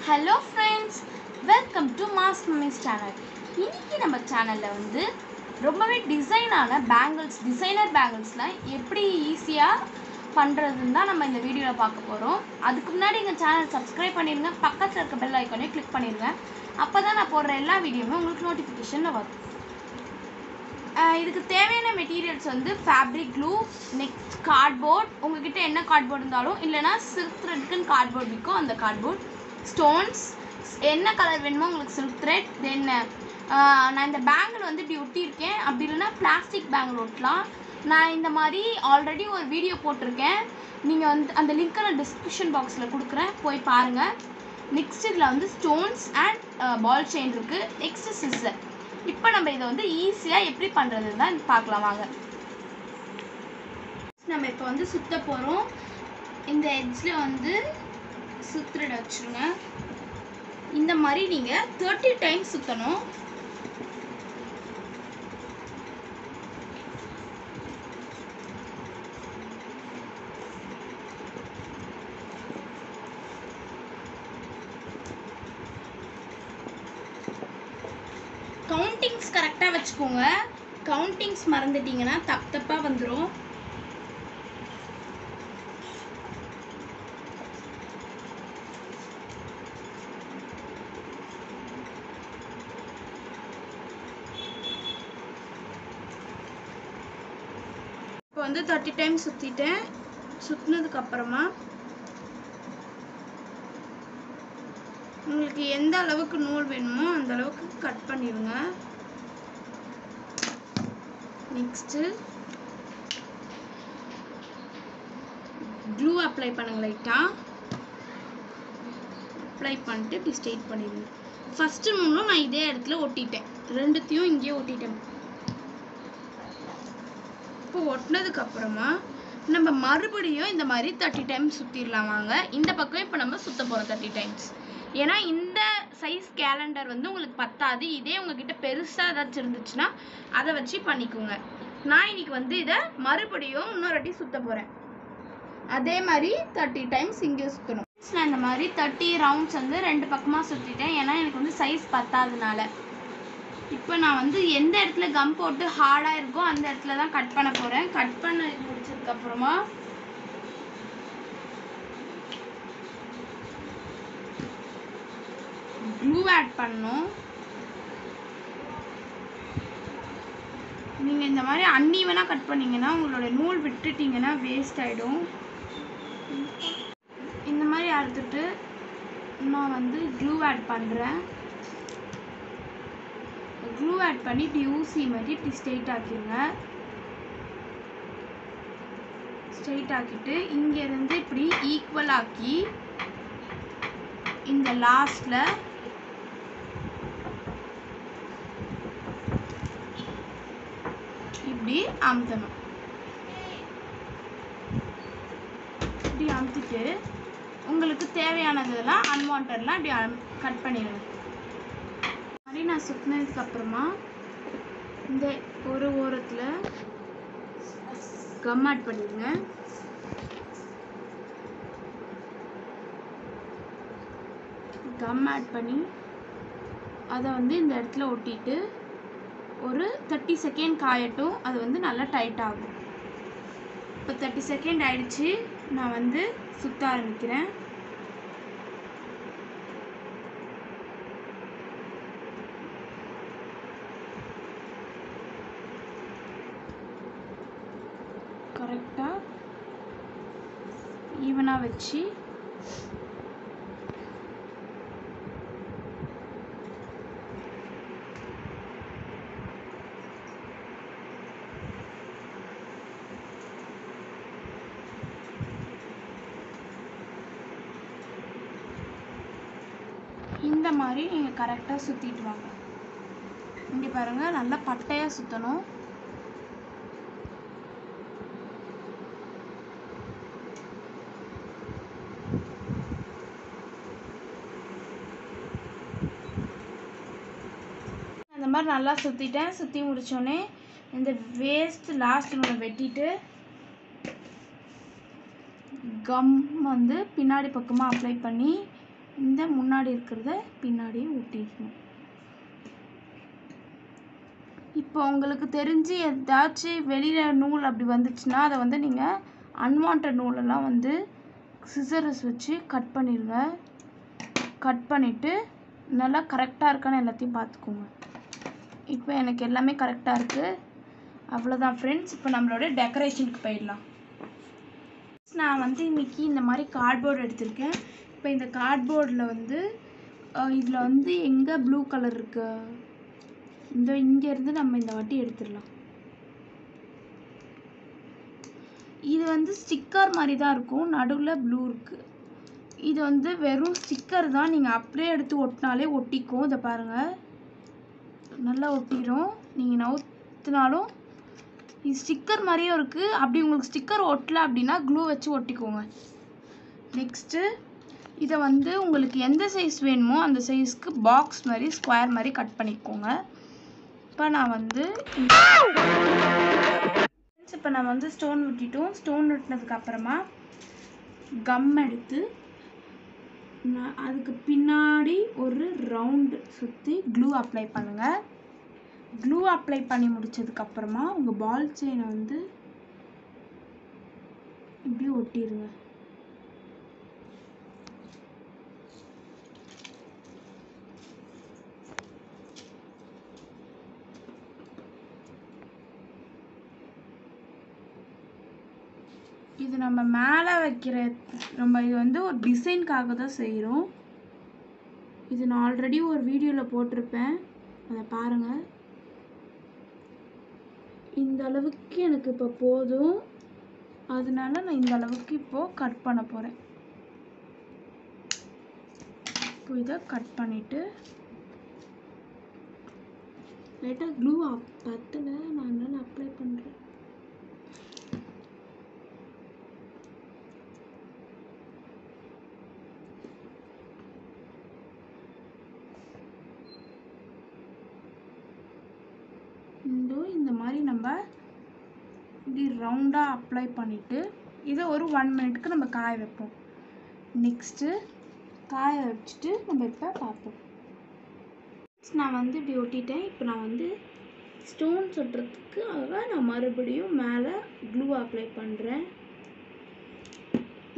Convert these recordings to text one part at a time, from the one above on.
Hello friends, welcome to Mass Mummies channel. இன்னைக்கு நம்ம சேனல்ல ரொம்பவே டிசைனான டிசைனர் பேங்கிள்ஸ்லாம் எப்படி ஈஸியா பண்றதுன்னு தான் நம்ம இந்த வீடியோல பார்க்க போறோம். அதுக்கு முன்னாடி எங்க சேனல் சப்ஸ்கிரைப் பண்ணிருங்க, பக்கத்துல இருக்க பெல் ஐகானை கிளிக் பண்ணிருங்க. அப்பதான் நான் போடுற எல்லா வீடியோவும் உங்களுக்கு நோட்டிஃபிகேஷன்ல வரும். இதுக்கு தேவையான materials fabric clue, next cardboard, உங்ககிட்ட என்ன கார்ட்போர்ட் இருந்தாலும் இல்லைனா சில்க் த்ரெட்க்குன்னு கார்ட்போர்ட் விற்கும், அந்த கார்ட்போர்ட், ஸ்டோன்ஸ், என்ன கலர் வேணுமோ உங்களுக்கு சில்க் த்ரெட், தென் நான் இந்த பேங்கிள் இப்படி ஒட்டியிருக்கேன். அப்படி இல்லைன்னா பிளாஸ்டிக் பேங்கிள் ஒட்டலாம். நான் இந்த மாதிரி ஆல்ரெடி ஒரு வீடியோ போட்டிருக்கேன், நீங்கள் அந்த லிங்க்கை நான் டிஸ்கிரிப்ஷன் பாக்ஸில் கொடுக்குறேன், போய் பாருங்கள். நெக்ஸ்ட் இதில் ஸ்டோன்ஸ் அண்ட் பால் செயின் இருக்குது. Next scissor. இப்போ நம்ம இதை ஈஸியாக எப்படி பண்ணுறதுன்னு தான் பார்க்கலாம் வாங்க. நம்ம இப்போ சுற்ற போகிறோம். இந்த எட்ஜில் சுற்றுட வச்சுருங்க. இந்த மாதிரி நீங்கள் 30 டைம்ஸ் சுற்றணும். கவுண்டிங்ஸ் கரெக்டாக வச்சுக்கோங்க. கவுண்டிங்ஸ் மறந்துட்டீங்கன்னா தப்பாக வந்துடும். இப்போ 30 டைம்ஸ் சுற்றிட்டேன். சுற்றினதுக்கு அப்புறமா உங்களுக்கு எந்த அளவுக்கு நூல் வேணுமோ அந்த அளவுக்கு கட் பண்ணிடுங்க. நெக்ஸ்ட்டு க்ளூ அப்ளை பண்ணுங்க. லைட்டாக அப்ளை பண்ணிட்டு இப்படி ஸ்ட்ரெயிட் பண்ணிடுங்க. ஃபஸ்ட்டு நூலும் நான் இதே இடத்துல ஒட்டிட்டேன், ரெண்டுத்தையும் இங்கேயே ஒட்டிட்டேன். இப்போ ஒட்டினதுக்கப்புறமா நம்ம மறுபடியும் இந்த மாதிரி 30 டைம்ஸ் சுற்றிடலாம் வாங்க. இந்த பக்கம் இப்போ நம்ம சுற்ற போகிறோம் 30 டைம்ஸ். ஏன்னா இந்த சைஸ் கேலண்டர் உங்களுக்கு பத்தாது. இதே உங்ககிட்ட பெருசாக ஏதாச்சும் இருந்துச்சுன்னா அதை வச்சு பண்ணிக்கோங்க. நான் இன்னைக்கு இதை மறுபடியும் இன்னொரு வாட்டி சுற்ற போகிறேன். அதே மாதிரி 30 டைம்ஸ் இங்கே சுற்றணும். நான் இந்த மாதிரி 30 ரவுண்ட்ஸ் ரெண்டு பக்கமாக சுற்றிட்டேன். ஏன்னா எனக்கு சைஸ் பத்தாததுனால. இப்போ நான் எந்த இடத்துல கம் போட்டு ஹார்டாக இருக்கோ அந்த இடத்துல தான் கட் பண்ண போகிறேன். கட் பண்ண முடிச்சதுக்கப்புறமா க்ளூ ஆட் பண்ணணும். நீங்கள் இந்த மாதிரி அன்ஈவனாக கட் பண்ணிங்கன்னா உங்களோட நூல் விட்டுட்டிங்கன்னா வேஸ்ட் ஆகிடும். இந்த மாதிரி அறுத்துட்டு நான் க்ளூ ஆட் பண்ணுறேன். க்ளூ ஆட் பண்ணி இப்படி ஊசி மாதிரி இப்படி ஸ்ட்ரெயிட் ஆக்கிடுங்க. ஸ்ட்ரெயிட் ஆக்கிட்டு இங்கேருந்து இப்படி ஈக்குவல் ஆக்கி இந்த லாஸ்டில் இப்படி அமுத்தணும். இப்படி அமுத்திட்டு உங்களுக்கு தேவையானதெல்லாம் அன்வான்டெல்லாம் இப்படி கட் பண்ணிடுங்க. மாதிரி நான் சுற்றினதுக்கு அப்புறமா இந்த ஒரு ஓரத்தில் கம் ஆட் பண்ணிடுங்க. கம் ஆட் பண்ணி அதை இந்த இடத்துல ஒட்டிட்டு ஒரு 30 செகண்ட் காயட்டும். அது நல்லா டைட் ஆகும். இப்போ 30 செகண்ட் ஆயிடுச்சு. நான் சுற்ற ஆரம்பிக்கிறேன். கரெக்டாக ஈவனாக வச்சு இந்த மாதிரி நீங்கள் கரெக்டாக சுற்றிட்டு வாங்க. இங்கே பாருங்கள், நல்லா பட்டையாக சுற்றணும். அந்த மாதிரி நல்லா சுற்றிட்டேன். சுற்றி முடித்தோடனே இந்த வேஸ்ட் லாஸ்ட் ஒன்று வெட்டிட்டு கம் பின்னாடி பக்கமாக அப்ளை பண்ணி இந்த முன்னாடி இருக்கிறத பின்னாடியே ஒட்டிக்கணும். இப்போ உங்களுக்கு தெரிஞ்சு ஏதாச்சும் வெளியில் நூல் அப்படி வந்துச்சுன்னா அதை வந்து நீங்கள் அன்வான்ட் நூலெல்லாம் வந்து சிசரஸ் வச்சு கட் பண்ணிடுங்க. கட் பண்ணிவிட்டு நல்லா கரெக்டாக இருக்கான்னு எல்லாத்தையும் பார்த்துக்கோங்க. இப்போ எனக்கு எல்லாமே கரெக்டாக இருக்குது. அவ்வளோதான் ஃப்ரெண்ட்ஸ். இப்போ நம்மளோட டெக்கரேஷனுக்கு போயிடலாம். நான் வந்து இன்றைக்கி இந்த மாதிரி கார்ட்போர்டு எடுத்திருக்கேன். இப்போ இந்த கார்ட்போர்டில் வந்து இதில் வந்து எங்கே ப்ளூ கலர் இருக்கு, இங்கேருந்து நம்ம இந்த வாட்டி எடுத்துடலாம். இது வந்து ஸ்டிக்கர் மாதிரி தான் இருக்கும், நடுவில் ப்ளூ இருக்குது. இது வந்து வெறும் ஸ்டிக்கர் தான், நீங்கள் அப்படியே எடுத்து ஒட்டினாலே ஒட்டிக்கும். இதை பாருங்கள், நல்லா ஒட்டிடும். நீங்கள் நவுத்தினாலும் இது ஸ்டிக்கர் மாதிரியும் இருக்குது. அப்படி உங்களுக்கு ஸ்டிக்கர் ஒட்டலை அப்படின்னா க்ளூ வச்சு ஒட்டிக்கோங்க. நெக்ஸ்ட்டு இதை வந்து உங்களுக்கு எந்த சைஸ் வேணுமோ அந்த சைஸ்க்கு பாக்ஸ் மாதிரி ஸ்கொயர் மாதிரி கட் பண்ணிக்கோங்க. இப்போ நான் வந்து ஸ்டோன் ஒட்டிட்டோம். ஸ்டோன் ஒட்டினதுக்கு அப்புறமா கம் எடுத்து அதுக்கு பின்னாடி ஒரு ரவுண்டு சுற்றி க்ளூ அப்ளை பண்ணுங்கள். க்ளூ அப்ளை பண்ணி முடிச்சதுக்கப்புறமா உங்கள் பால் செயினை வந்து இப்படி ஒட்டிடுங்க. இது நம்ம மேலே வைக்கிற இது வந்து ஒரு டிசைனுக்காக தான் செய்கிறோம். இது நான் ஆல்ரெடி ஒரு வீடியோவில் போட்டிருப்பேன், அதை பாருங்கள். இந்த அளவுக்கு எனக்கு இப்போ போதும், அதனால நான் இந்த அளவுக்கு இப்போது கட் பண்ண போகிறேன். இப்போ இதை கட் பண்ணிவிட்டு லைட்டாக க்ளூ பத்தலை, நான் அதனால் அப்ளை பண்ணுறேன். இந்த மாதிரி நம்ம இப்படி ரவுண்டாக அப்ளை பண்ணிவிட்டு இதை ஒரு 1 மினிட்க்கு நம்ம காய வைப்போம். நெக்ஸ்ட்டு காய வச்சுட்டு நம்ம இப்போ பார்ப்போம். நான் வந்து இப்படி ஒட்டிட்டேன். இப்போ நான் வந்து ஸ்டோன் ஒட்டுறதுக்காக நான் மறுபடியும் மேலே க்ளூ அப்ளை பண்ணுறேன்.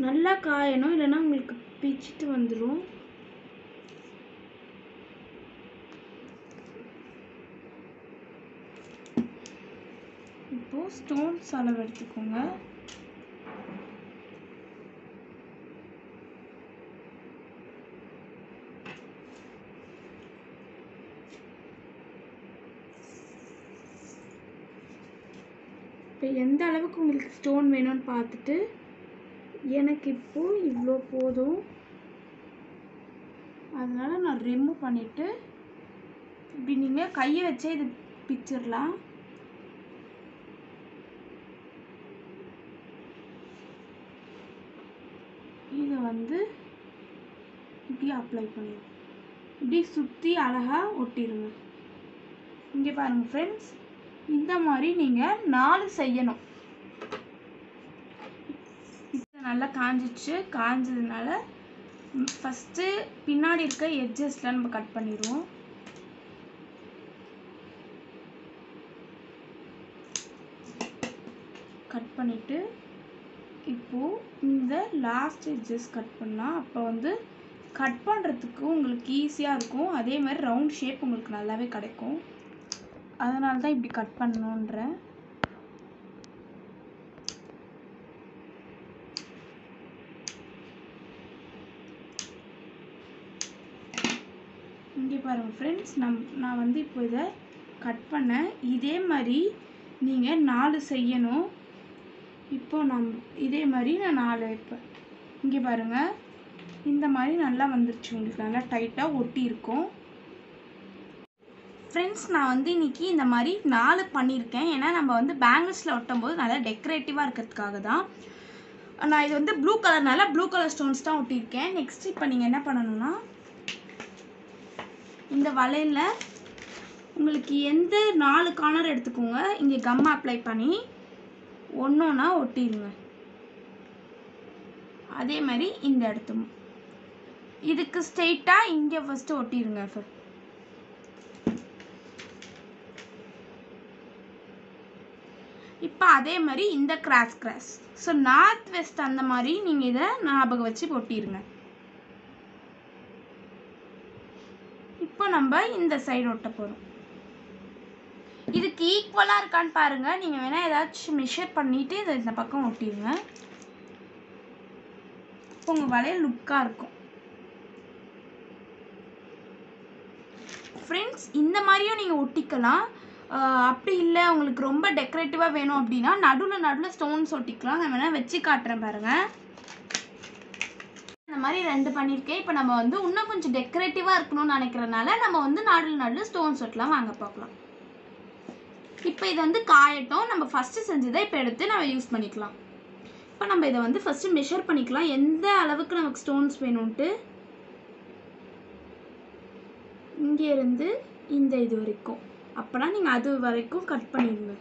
நல்லா காயணும், இல்லைன்னா உங்களுக்கு பிச்சுட்டு வந்துடும். இப்போது ஸ்டோன்ஸ் அளவு எடுத்துக்கோங்க. இப்போ எந்த அளவுக்கு உங்களுக்கு ஸ்டோன் வேணும்னு பார்த்துட்டு, எனக்கு இப்போது இவ்வளோ போதும், அதனால் நான் ரிமூவ் பண்ணிவிட்டு இப்படி நீங்கள் கையை வச்சே இது பிச்சிடலாம். இதை வந்து இப்படி அப்ளை பண்ணிடுங்க. இப்படி சுற்றி அழகாக ஒட்டிடுங்க. இங்கே பாருங்கள் ஃப்ரெண்ட்ஸ், இந்த மாதிரி நீங்கள் 4 செய்யணும். இப்போ நல்லா காஞ்சதுனால ஃபஸ்ட்டு பின்னாடி இருக்க எட்ஜஸ்லாம் நம்ம கட் பண்ணிடுவோம். கட் பண்ணிவிட்டு இப்போது இந்த லாஸ்ட் எட்ஜஸ் கட் பண்ணலாம். அப்போ வந்து கட் பண்ணுறதுக்கு உங்களுக்கு ஈஸியாக இருக்கும். அதே மாதிரி ரவுண்ட் ஷேப் உங்களுக்கு நல்லாவே கிடைக்கும். அதனால தான் இப்படி கட் பண்ணணுன்றேன். இங்கே பாருங்கள் ஃப்ரெண்ட்ஸ், நான் வந்து இப்போ இதை கட் பண்ணேன். இதே மாதிரி நீங்கள் 4 செய்யணும். இப்போ இதே மாதிரி நான் 4 வைப்பேன். இங்கே பாருங்கள், இந்த மாதிரி நல்லா வந்துருச்சு. உங்களுக்கு நல்லா டைட்டாக ஒட்டி இருக்கும். ஃப்ரெண்ட்ஸ், நான் வந்து இன்றைக்கி இந்த மாதிரி 4 பண்ணியிருக்கேன். ஏன்னா நம்ம வந்து பேங்கிள்ஸில் ஒட்டும் போது நல்லா டெக்கரேட்டிவாக இருக்கிறதுக்காக தான். நான் இது வந்து ப்ளூ கலர்னால ப்ளூ கலர் ஸ்டோன்ஸ் தான் ஒட்டியிருக்கேன். நெக்ஸ்ட் இப்போ நீங்கள் என்ன பண்ணணும்னா, இந்த வளையலில் உங்களுக்கு எந்த 4 கார்னர் எடுத்துக்கோங்க. இங்கே கம் அப்ளை பண்ணி ஒன்றா ஒட்டிடுங்க. அதே மாதிரி இந்த இடத்தும் இதுக்கு ஸ்ட்ரெயிட்டாக இங்கே ஃபஸ்ட்டு ஒட்டிடுங்க. இப்போ அதே மாதிரி இந்த கிராஸ் ஸோ நார்த் வெஸ்ட் அந்த மாதிரி நீங்கள் இதை ஞாபகம் வச்சு ஒட்டிடுங்க. இப்போ நம்ம இந்த சைடு ஒட்ட போகிறோம். இதுக்கு ஈக்குவலாக இருக்கான்னு பாருங்கள். நீங்கள் வேணால் ஏதாச்சும் மெஷர் பண்ணிவிட்டு இதை இந்த பக்கம் ஒட்டிடுங்க. இப்போ உங்கள் வளையல் லுக்காக இருக்கும். ஃப்ரெண்ட்ஸ், இந்த மாதிரியும் நீங்கள் ஒட்டிக்கலாம். அப்படி இல்லை உங்களுக்கு ரொம்ப டெக்கரேட்டிவாக வேணும் அப்படின்னா நடுவில் ஸ்டோன்ஸ் ஒட்டிக்கலாம். நான் வேணால் வச்சு காட்டுறேன் பாருங்கள். இந்த மாதிரி 2 பண்ணியிருக்கேன். இப்போ நம்ம வந்து இன்னும் கொஞ்சம் டெக்கரேட்டிவாக இருக்கணும்னு நினைக்கிறதுனால நம்ம வந்து நடுவில் ஸ்டோன்ஸ் ஒட்டலாம். வாங்க பார்க்கலாம். இப்போ இதை வந்து காயட்டும். நம்ம ஃபஸ்ட்டு செஞ்சதை இப்போ எடுத்து நம்ம யூஸ் பண்ணிக்கலாம். இப்போ நம்ம இதை வந்து ஃபஸ்ட்டு மெஷர் பண்ணிக்கலாம், எந்த அளவுக்கு நமக்கு ஸ்டோன்ஸ் வேணும்ன்ட்டு. இங்கே இருந்து இந்த இது வரைக்கும், அப்போனா நீங்கள் அது வரைக்கும் கட் பண்ணிடுங்க.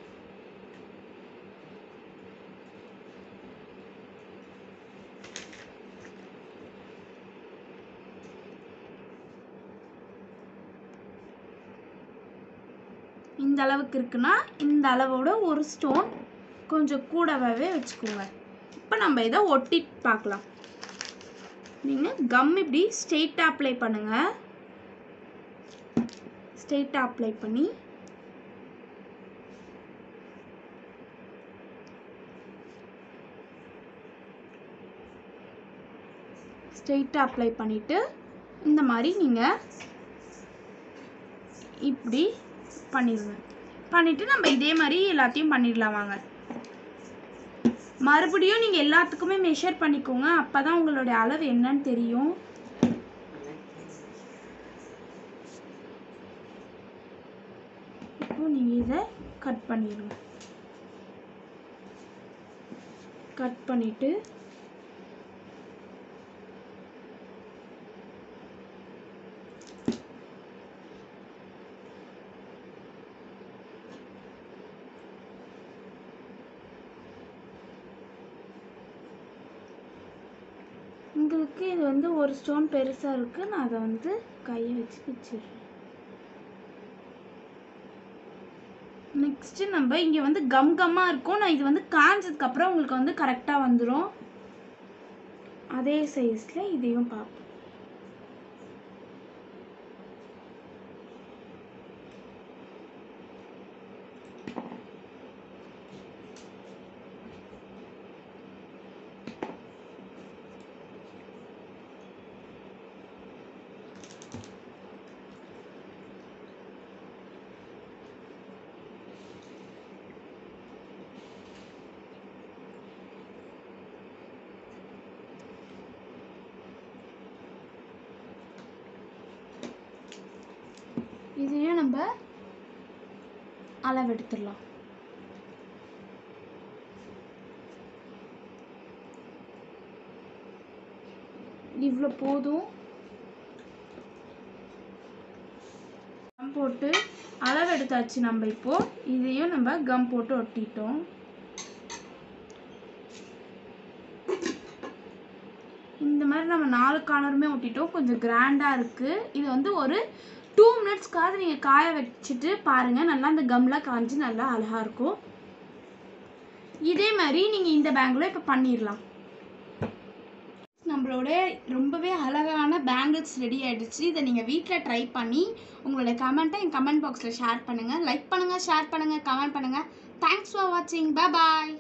இந்த அளவுக்கு இருக்குன்னா இந்த அளவோட ஒரு ஸ்டோன் கொஞ்சம் கூடவே வச்சுக்கோங்க. இப்போ நம்ம இதை ஒட்டி பார்க்கலாம். நீங்கள் கம் இப்படி ஸ்ட்ரெயிட்டாக அப்ளை பண்ணுங்கள். ஸ்ட்ரெயிட்டாக அப்ளை பண்ணி ஸ்ட்ரெயிட்டாக அப்ளை பண்ணிவிட்டு இந்த மாதிரி நீங்கள் இப்படி பண்ணிடுங்க. பண்ணிவிட்டு நம்ம இதே மாதிரி எல்லாத்தையும் பண்ணிடலாம். வாங்க, மறுபடியும் நீங்கள் எல்லாத்துக்குமே மெஷர் பண்ணிக்கோங்க. அப்போ தான் உங்களுடைய அளவு என்னன்னு தெரியும். இப்போ நீங்கள் இதை கட் பண்ணிடுங்க. கட் பண்ணிவிட்டு உங்களுக்கு இது வந்து ஒரு ஸ்டோன் பெருசாக இருக்குது. நான் அதை வந்து கையை வச்சு பிச்சிடுறேன். நெக்ஸ்ட்டு நம்ம இங்கே வந்து கம்மாக இருக்கும். நான் இது வந்து காஞ்சதுக்கப்புறம் உங்களுக்கு வந்து கரெக்டாக வந்துடும். அதே சைஸில் இதையும் பார்ப்போம். இதையும் நம்ம அளவு எடுத்துடலாம். இவ்வளோ போதும். கம் போட்டு அளவு எடுத்தாச்சு. நம்ம இப்போ இதையும் நம்ம கம் போட்டு ஒட்டிட்டோம். இந்த மாதிரி நம்ம 4 கார்னருமே ஒட்டிட்டோம். கொஞ்சம் கிராண்டாக இருக்குது. இது வந்து ஒரு 2 மினிட்ஸ்க்காவது நீங்கள் காய வச்சுட்டு பாருங்கள். நல்லா இந்த கம்லாம் காஞ்சி நல்லா அழகாக இருக்கும். இதே மாதிரி நீங்கள் இந்த பேங்கில் இப்போ பண்ணிடலாம். நம்மளோட ரொம்பவே அழகான பேங்கிள்ஸ் ரெடி ஆகிடுச்சு. இதை நீங்கள் வீட்டில் ட்ரை பண்ணி உங்களோட கமெண்ட்டை என் கமெண்ட் பாக்ஸில் ஷேர் பண்ணுங்கள். லைக் பண்ணுங்கள், ஷேர் பண்ணுங்கள், கமெண்ட் பண்ணுங்கள். தேங்க்ஸ் ஃபார் வாட்சிங். பாய்.